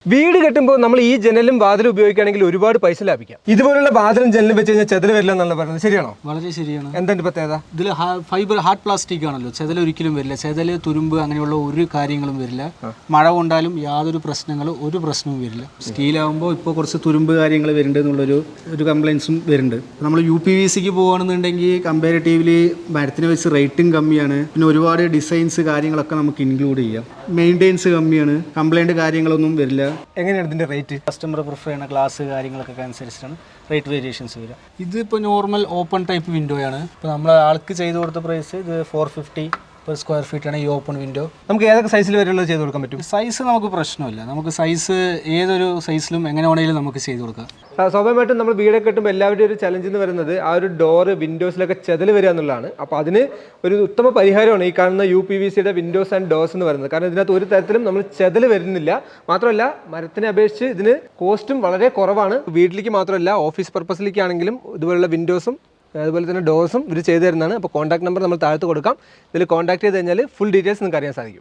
വീട് കെട്ടുമ്പോൾ നമ്മൾ ഈ ജനലും വാതിലും ഉപയോഗിക്കുകയാണെങ്കിൽ ഒരുപാട് പൈസ ലാഭിക്കാം. ഇതുപോലുള്ള വാതിലും ജനലും വെച്ച് കഴിഞ്ഞാൽ ചെതൽ വരില്ല എന്നാണ് പറയുന്നത്. ശരിയാണോ? വളരെ ശരിയാണ്. എന്താണ് പ്രത്യേകത? ഇതിൽ ഫൈബർ ഹാർഡ് പ്ലാസ്റ്റിക് ആണല്ലോ, ചെതൽ ഒരിക്കലും വരില്ല. ചെതല്, തുരുമ്പ് അങ്ങനെയുള്ള ഒരു കാര്യങ്ങളും വരില്ല. മഴ കൊണ്ടാലും യാതൊരു പ്രശ്നവും വരില്ല. സ്റ്റീലാകുമ്പോൾ ഇപ്പോൾ കുറച്ച് തുരുമ്പ് കാര്യങ്ങൾ വരുന്നുണ്ട് എന്നുള്ളൊരു കംപ്ലയിൻസും വരുന്നുണ്ട്. നമ്മൾ UPVCക്ക് പോകുകയാണെന്നുണ്ടെങ്കിൽ കമ്പാരിറ്റീവ്ലി മരത്തിനെ വെച്ച് റേറ്റും കമ്മിയാണ്. പിന്നെ ഒരുപാട് ഡിസൈൻസ് കാര്യങ്ങളൊക്കെ നമുക്ക് ഇൻക്ലൂഡ് ചെയ്യാം. മെയിൻ്റെനൻസ് കമ്മിയാണ്. കംപ്ലൈൻറ്റ് കാര്യങ്ങളൊന്നും വരില്ല. എങ്ങനെയാണ് ഇതിൻ്റെ റേറ്റ്? കസ്റ്റമർ പ്രിഫർ ചെയ്യുന്ന ഗ്ലാസ് കാര്യങ്ങളൊക്കെ അനുസരിച്ചിട്ടാണ് റേറ്റ് വേരിയേഷൻസ് വരിക. ഇതിപ്പോൾ നോർമൽ ഓപ്പൺ ടൈപ്പ് വിൻഡോ ആണ്. ഇപ്പോൾ നമ്മൾ ആൾക്ക് ചെയ്ത് കൊടുത്ത പ്രൈസ് ഇത് 450 per സ്ക്വയർ ഫീറ്റ് ആണ് ഈ ഓപ്പൺ വിൻഡോ. നമുക്ക് ഏതൊക്കെ സൈസിൽ വരെയുള്ളത് ചെയ്ത് കൊടുക്കാൻ പറ്റും? സൈസ് നമുക്ക് പ്രശ്നമില്ല. നമുക്ക് സൈസ് ഏതൊരു സൈസിലും എങ്ങനെ വേണമെങ്കിലും നമുക്ക് ചെയ്ത് കൊടുക്കാം. സ്വാഭാവികമായിട്ടും നമ്മൾ വീടൊക്കെ കെട്ടുമ്പോൾ എല്ലാവരുടെയും ഒരു ചലഞ്ച് എന്ന് പറയുന്നത് ആ ഒരു ഡോറ് വിൻഡോസിലൊക്കെ ചെതൽ വരിക എന്നുള്ളതാണ്. അപ്പോൾ അതിന് ഒരു ഉത്തമ പരിഹാരമാണ് ഈ കാണുന്ന UPVCയുടെ വിൻഡോസ് ആൻഡ് ഡോർസ് എന്ന് പറയുന്നത്. കാരണം ഇതിനകത്ത് ഒരു തരത്തിലും നമ്മൾ ചെതൽ വരുന്നില്ല. മാത്രമല്ല മരത്തിനെ അപേക്ഷിച്ച് ഇതിന് കോസ്റ്റും വളരെ കുറവാണ്. വീട്ടിലേക്ക് മാത്രമല്ല ഓഫീസ് പർപ്പസിലേക്കാണെങ്കിലും ഇതുപോലുള്ള വിൻഡോസും അതുപോലെ തന്നെ ഡോർസും ഇവർ ചെയ്തു തരുന്നതാണ്. അപ്പോൾ കോൺടാക്ട് നമ്പർ നമ്മൾ താഴത്ത് കൊടുക്കാം. ഇതിൽ കോൺടാക്ട് ചെയ്ത് കഴിഞ്ഞാൽ ഫുൾ ഡീറ്റെയിൽസ് നിങ്ങൾക്ക് അറിയാൻ സാധിക്കും.